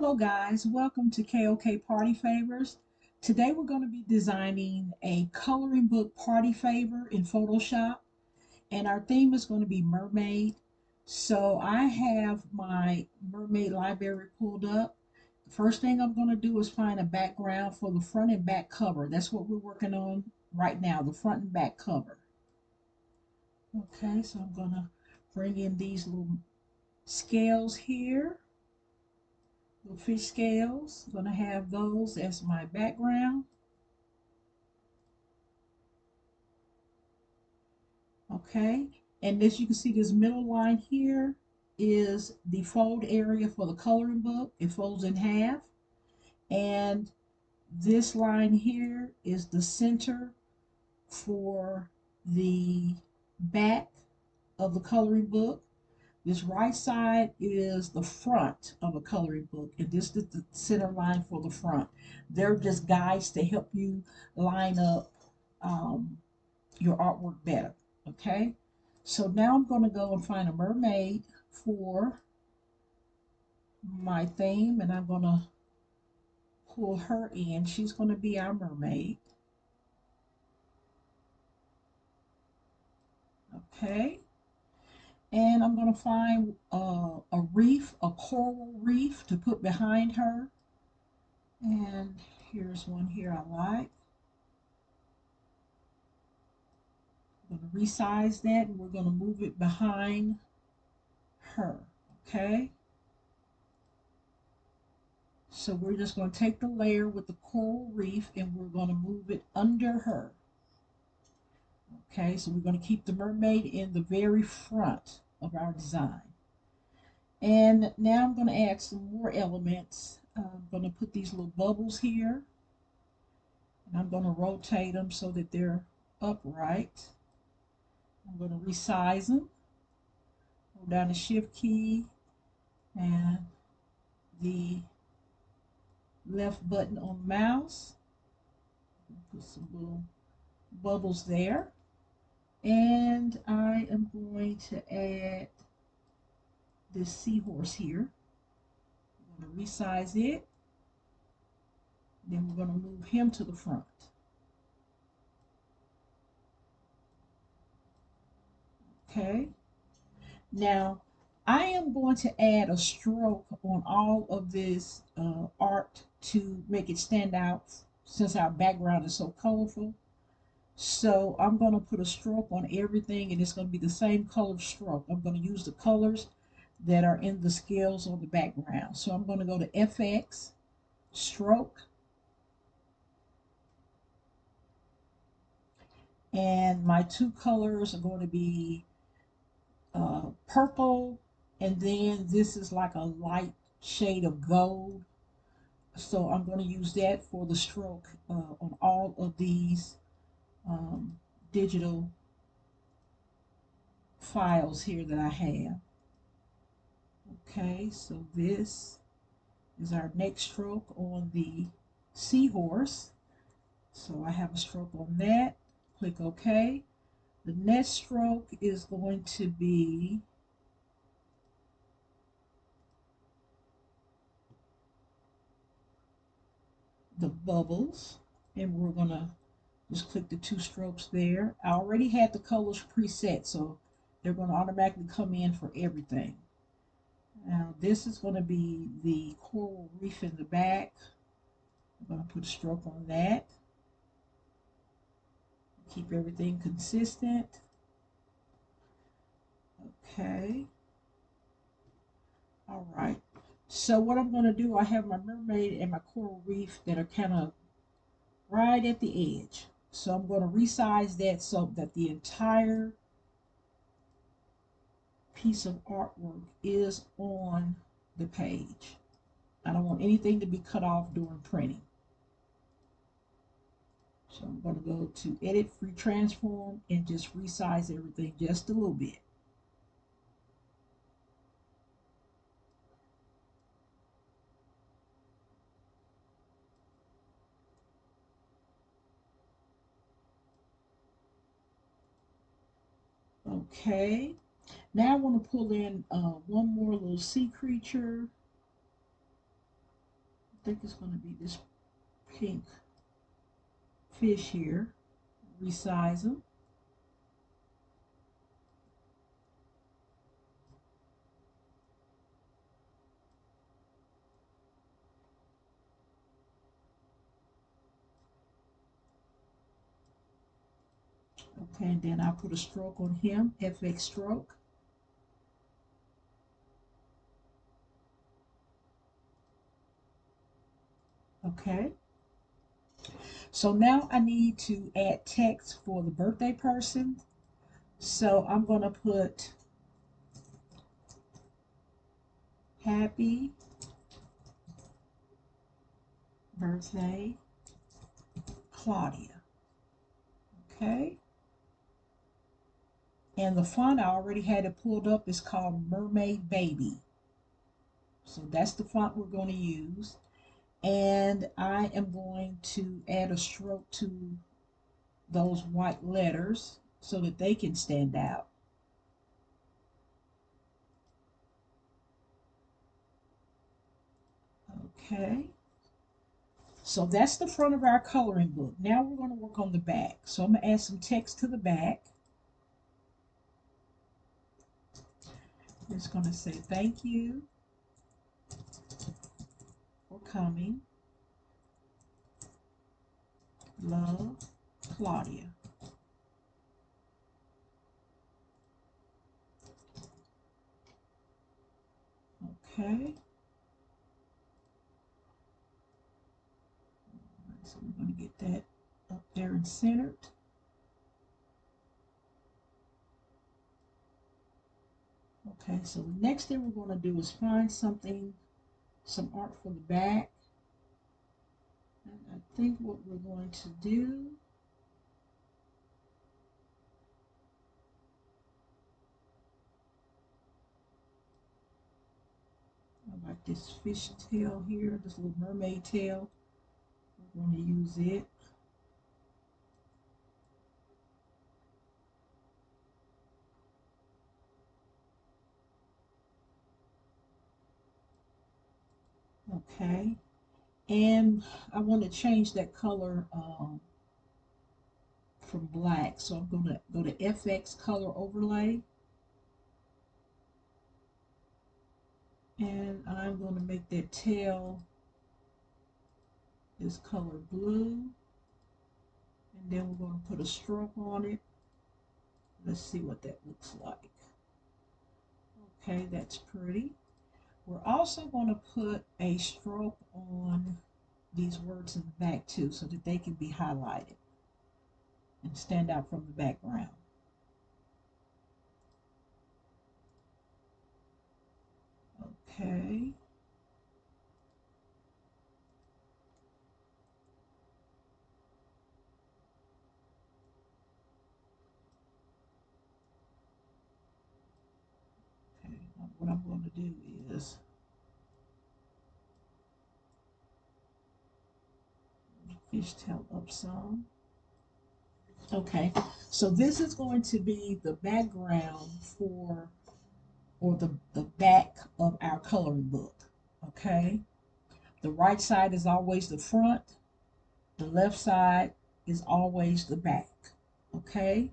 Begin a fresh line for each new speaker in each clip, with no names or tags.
Hello guys, welcome to KOK Party Favors. Today we're going to be designing a coloring book party favor in Photoshop, and our theme is going to be Mermaid. So I have my Mermaid library pulled up. The first thing I'm going to do is find a background for the front and back cover. That's what we're working on right now, the front and back cover. Okay, so I'm going to bring in these little scales here. Little fish scales. I'm going to have those as my background. Okay, and as you can see, this middle line here is the fold area for the coloring book. It folds in half. And this line here is the center for the back of the coloring book. This right side is the front of a coloring book, and this is the center line for the front. They're just guides to help you line up your artwork better. Okay, so now I'm going to go and find a mermaid for my theme, and I'm going to pull her in. She's going to be our mermaid. Okay, and I'm going to find a reef, a coral reef to put behind her. And here's one here I like. I'm going to resize that, and we're going to move it behind her. Okay, so we're just going to take the layer with the coral reef and we're going to move it under her. Okay, so we're going to keep the mermaid in the very front of our design. And now I'm going to add some more elements. I'm going to put these little bubbles here, and I'm going to rotate them so that they're upright. I'm going to resize them. Hold down the shift key and the left button on the mouse. Put some little bubbles there. And I am going to add this seahorse here. I'm going to resize it. Then we're going to move him to the front. Okay. Now, I am going to add a stroke on all of this art to make it stand out since our background is so colorful. So I'm going to put a stroke on everything, and it's going to be the same color stroke. I'm going to use the colors that are in the scales on the background. So I'm going to go to FX, stroke, and my two colors are going to be purple, and then this is like a light shade of gold. So I'm going to use that for the stroke on all of these um, digital files here that I have. Okay, so this is our next stroke on the seahorse. So I have a stroke on that. Click OK. The next stroke is going to be the bubbles, and we're going to just click the two strokes there. I already had the colors preset, so they're going to automatically come in for everything. Now this is going to be the coral reef in the back. I'm going to put a stroke on that. Keep everything consistent. Okay. All right. So what I'm going to do, I have my mermaid and my coral reef that are kind of right at the edge. So I'm going to resize that so that the entire piece of artwork is on the page. I don't want anything to be cut off during printing. So I'm going to go to Edit Free Transform and just resize everything just a little bit. Okay. Now I want to pull in one more little sea creature. think it's going to be this pink fish here. Resize them. Okay, and then I'll put a stroke on him, FX stroke. Okay. So now I need to add text for the birthday person. So I'm going to put happy birthday, Claudia. Okay. And the font I already had it pulled up is called Mermaid Baby. So that's the font we're going to use. And I am going to add a stroke to those white letters so that they can stand out. Okay. So that's the front of our coloring book. Now we're going to work on the back. So I'm going to add some text to the back. It's going to say thank you for coming. Love, Claudia. Okay. So we're going to get that up there and centered. Okay, so the next thing we're going to do is find something, some art for the back. And I think what we're going to do, I like this fish tail here, this little mermaid tail. We're going to use it. Okay, and I want to change that color from black. So I'm going to go to FX color overlay. And I'm going to make that tail this color blue. And then we're going to put a stroke on it. Let's see what that looks like. Okay, that's pretty. We're also going to put a stroke on these words in the back too so that they can be highlighted and stand out from the background. Okay. Okay, now what I'm going to do is fishtail up some. Okay, so this is going to be the background for, or the back of our coloring book. Okay, the right side is always the front, the left side is always the back. Okay,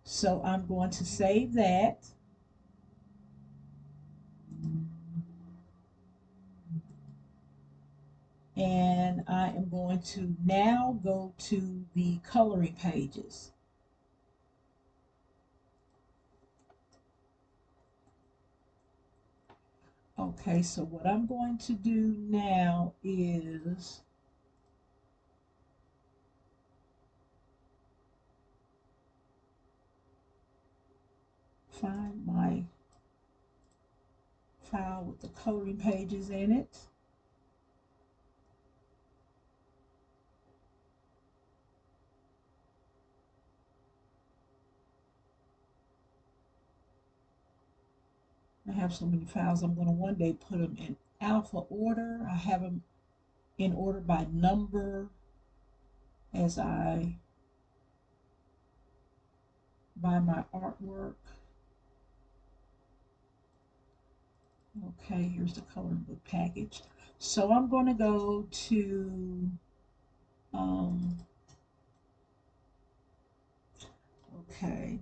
so I'm going to save that. And I am going to now go to the coloring pages. Okay, so what I'm going to do now is find my file with the coloring pages in it. I have so many files, I'm going to one day put them in alpha order. I have them in order by number as I buy my artwork. Okay, here's the coloring book package. So I'm going to go to, um, okay,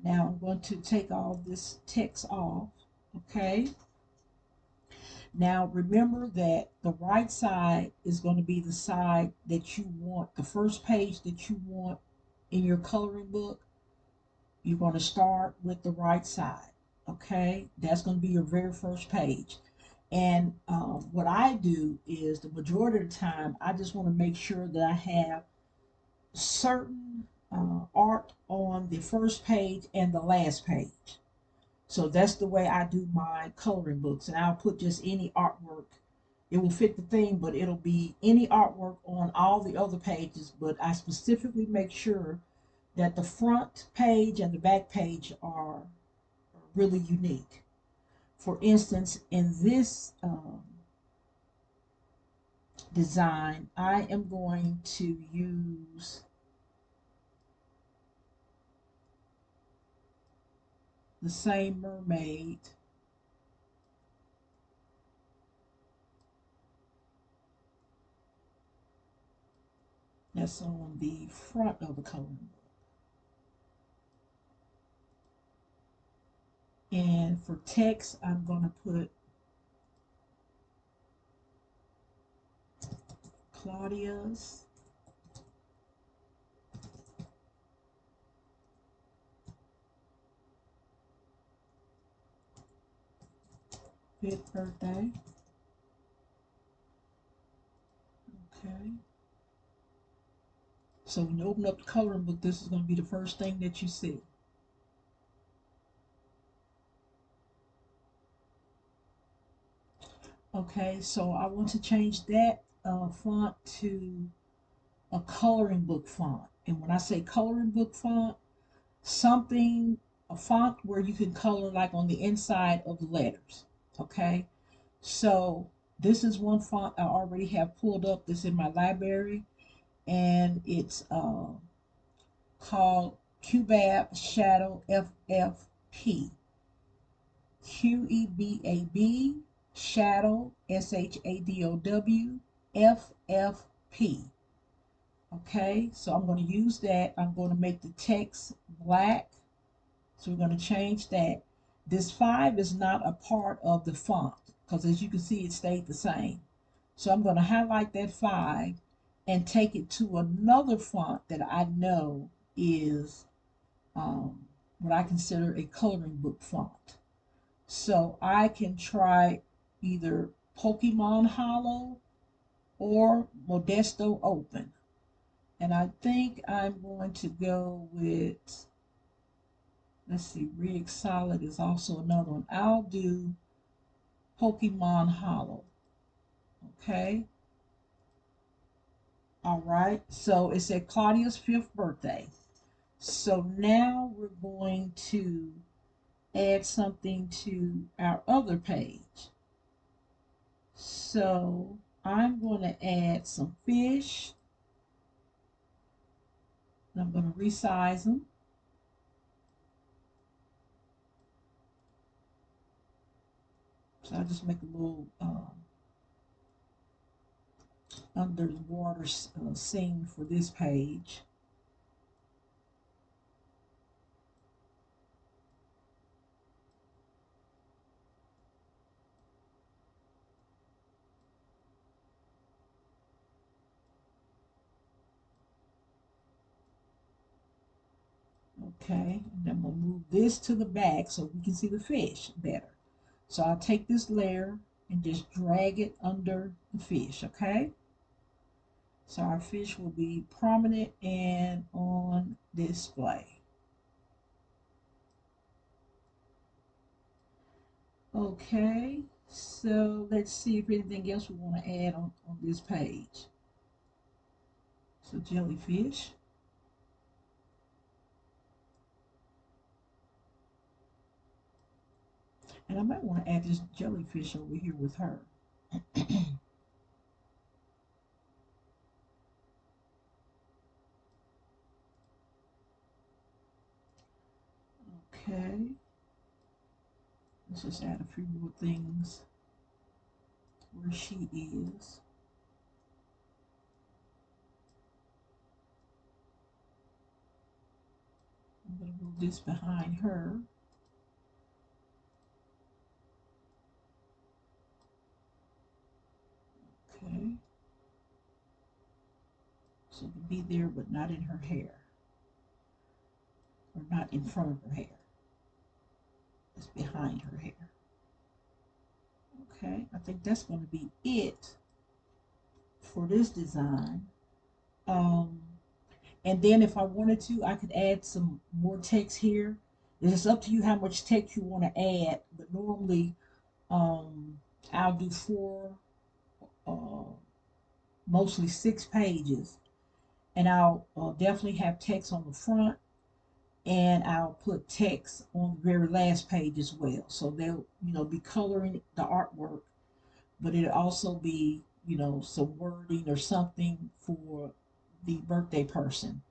now I'm going to take all this text off, okay? Now remember that the right side is going to be the side that you want, the first page that you want in your coloring book. You're going to start with the right side, okay? That's going to be your very first page. And what I do is the majority of the time, I just want to make sure that I have certain art on the first page and the last page. So that's the way I do my coloring books. And I'll put just any artwork. It will fit the theme, but it'll be any artwork on all the other pages. But I specifically make sure that the front page and the back page are really unique. For instance, in this design, I am going to use the same mermaid that's on the front of the coloring book. And for text, I'm going to put Claudia's 5th birthday. Okay. So when you open up the coloring book, this is going to be the first thing that you see. Okay, so I want to change that font to a coloring book font. And when I say coloring book font, something, a font where you can color like on the inside of the letters. Okay, so this is one font I already have pulled up that's in my library, and it's called Cubab Shadow FFP. QEBAB Shadow SHADOW FFP. Okay, so I'm going to use that. I'm going to make the text black. So we're going to change that. This 5 is not a part of the font because as you can see, it stayed the same. So I'm going to highlight that 5 and take it to another font that I know is what I consider a coloring book font. So I can try either Pokemon Hollow or Modesto Open. And I think I'm going to go with, let's see, Rig Solid is also another one. I'll do Pokemon Hollow. Okay. All right. So it's at Claudia's 5th birthday. So now we're going to add something to our other page. So I'm going to add some fish. I'm going to resize them. So I'll just make a little underwater scene for this page. Okay, and then we'll move this to the back so we can see the fish better. So I'll take this layer and just drag it under the fish, okay? So our fish will be prominent and on display. Okay, so let's see if anything else we want to add on this page. So jellyfish. And I might want to add this jellyfish over here with her. Okay, Let's just add a few more things where she is. I'm going to move this behind her. Okay. So to be there, but not in her hair, or not in front of her hair. It's behind her hair. Okay, I think that's going to be it for this design. Um, and then if I wanted to, I could add some more text here. It's up to you how much text you want to add, but normally um, I'll do 4, uh, mostly 6 pages, and I'll definitely have text on the front, and I'll put text on the very last page as well. So they'll, be coloring the artwork, but it'll also be, some wording or something for the birthday person,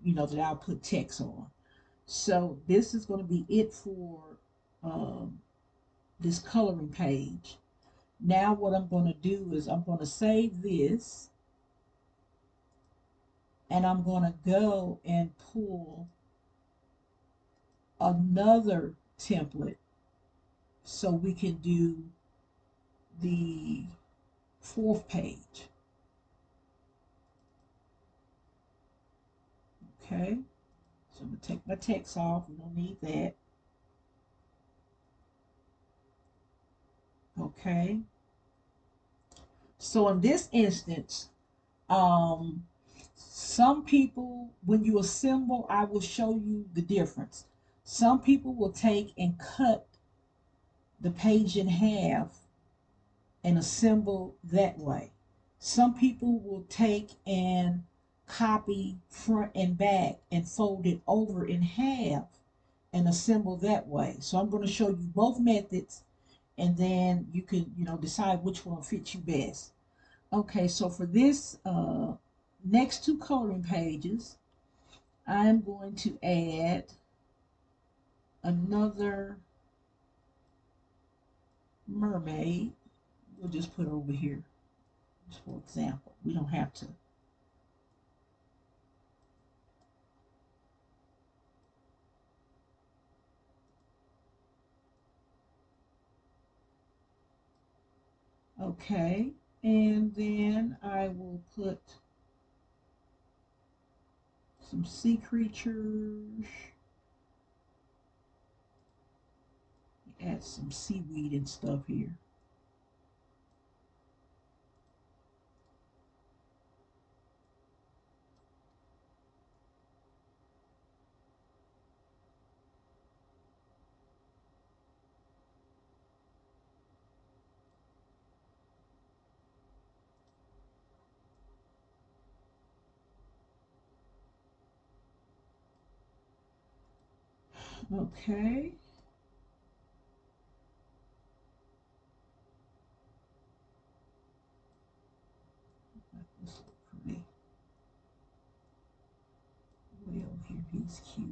that I'll put text on. So this is going to be it for um, this coloring page. Now what I'm going to do is I'm going to save this, and I'm going to go and pull another template so we can do the 4th page. Okay, so I'm going to take my text off. We don't need that. Okay, so in this instance, some people, when you assemble, I will show you the difference. Some people will take and cut the page in half and assemble that way. Some people will take and copy front and back and fold it over in half and assemble that way. So I'm going to show you both methods, and then you can, decide which one fits you best. Okay, so for this next 2 coloring pages, I'm going to add another mermaid. We'll just put it over here, just for example. We don't have to. Okay, and then I will put some sea creatures, add some seaweed and stuff here. Okay. This looks pretty well here. He's cute.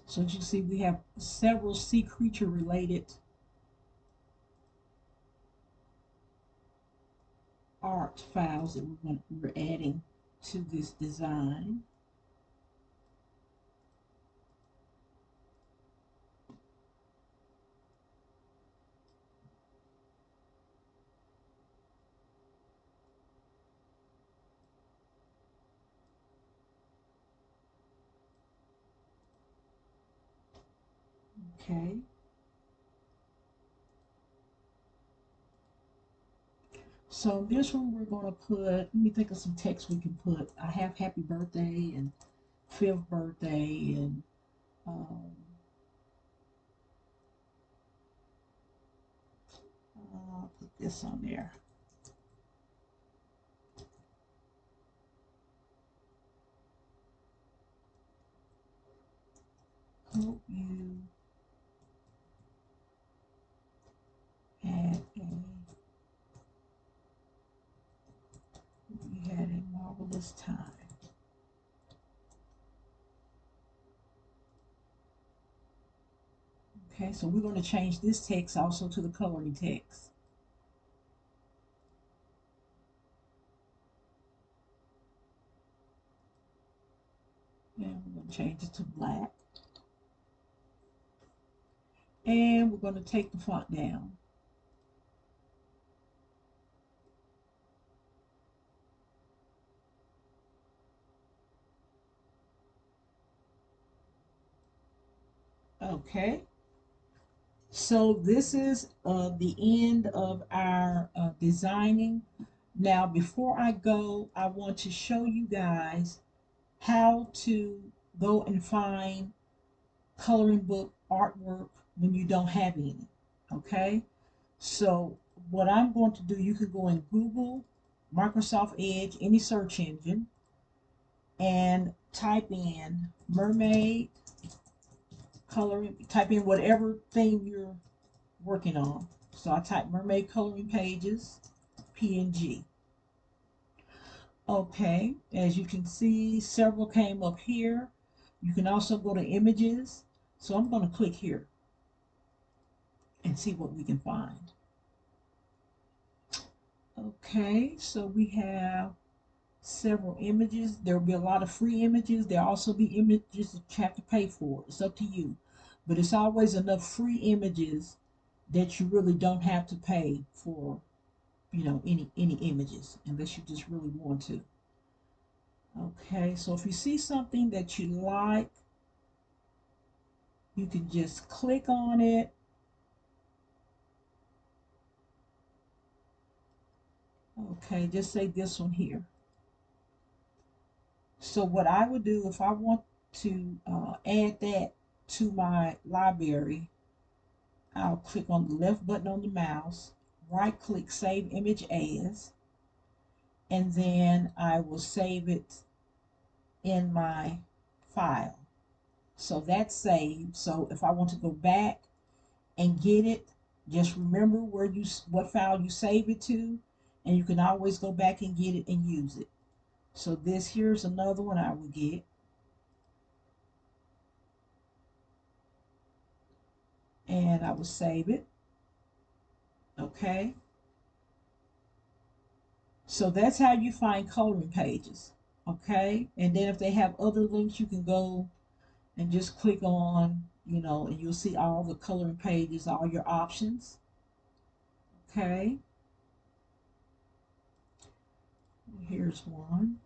So as you see, we have several sea creature related art files that we're adding to this design. Okay. So this one we're going to put, let me think of some text we can put. I have happy birthday and 5th birthday, and I'll put this on there. Hope you had a this time. Okay, so we're going to change this text also to the coloring text. And we're going to change it to black. And we're going to take the font down. Okay. So this is the end of our designing. Now, before I go, I want to show you guys how to go and find coloring book artwork when you don't have any. Okay, so what I'm going to do, you can go in Google, Microsoft Edge, any search engine, and type in Mermaid coloring, type in whatever thing you're working on. So I type Mermaid coloring pages, PNG. Okay, as you can see, several came up here. You can also go to images. So I'm going to click here and see what we can find. Okay, so we have several images. There will be a lot of free images. There'll also be images that you have to pay for. It's up to you. But it's always enough free images that you really don't have to pay for, you know, any images unless you just really want to. Okay, so if you see something that you like, you can just click on it. Okay, just say this one here. So what I would do if I want to add that to my library, I'll click on the left button on the mouse, right click Save Image As, and then I will save it in my file. So that's saved. So if I want to go back and get it, just remember what file you save it to, and you can always go back and get it and use it. So this here's another one I will get. And I will save it. Okay. So that's how you find coloring pages. Okay. And then if they have other links, you can go and just click on, you know, and you'll see all the coloring pages, all your options. Okay. Here's one.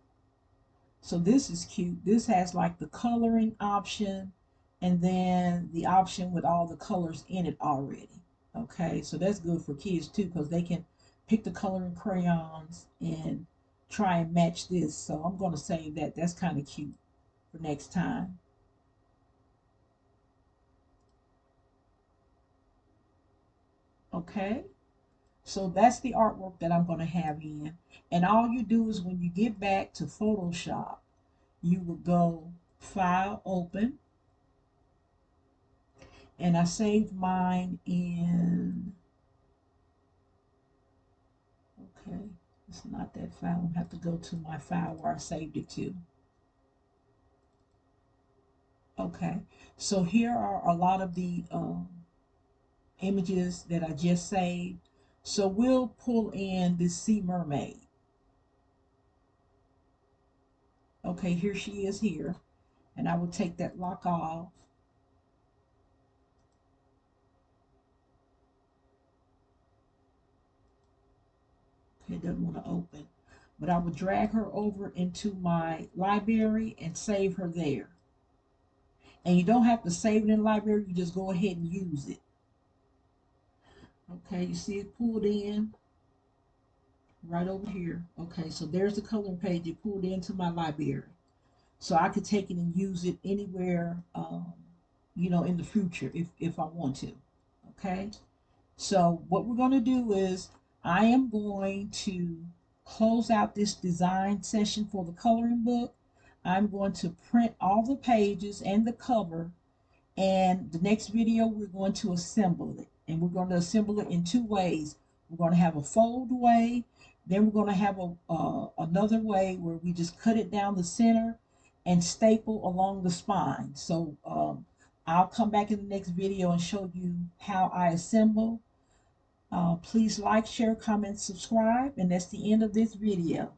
So this is cute. This has like the coloring option and then the option with all the colors in it already. Okay, so that's good for kids too because they can pick the coloring crayons and try and match this. So I'm going to save that. That's kind of cute for next time. Okay, so that's the artwork that I'm going to have in. And all you do is when you get back to Photoshop, you will go File, Open, and I saved mine in, okay, it's not that file. I have to go to my file where I saved it to. Okay, so here are a lot of the images that I just saved. So we'll pull in this Sea Mermaid. Okay, here she is here. And I will take that lock off. Okay, it doesn't want to open. But I will drag her over into my library and save her there. And you don't have to save it in the library, you just go ahead and use it. Okay, you see it pulled in right over here. Okay, so there's the coloring page. It pulled into my library. So I could take it and use it anywhere, you know, in the future if I want to. Okay, so what we're going to do is I am going to close out this design session for the coloring book. I'm going to print all the pages and the cover, and the next video we're going to assemble it, and we're going to assemble it in two ways. We're going to have a fold way Then we're going to have another way where we just cut it down the center and staple along the spine. So I'll come back in the next video and show you how I assemble. Please like, share, comment, subscribe, and that's the end of this video.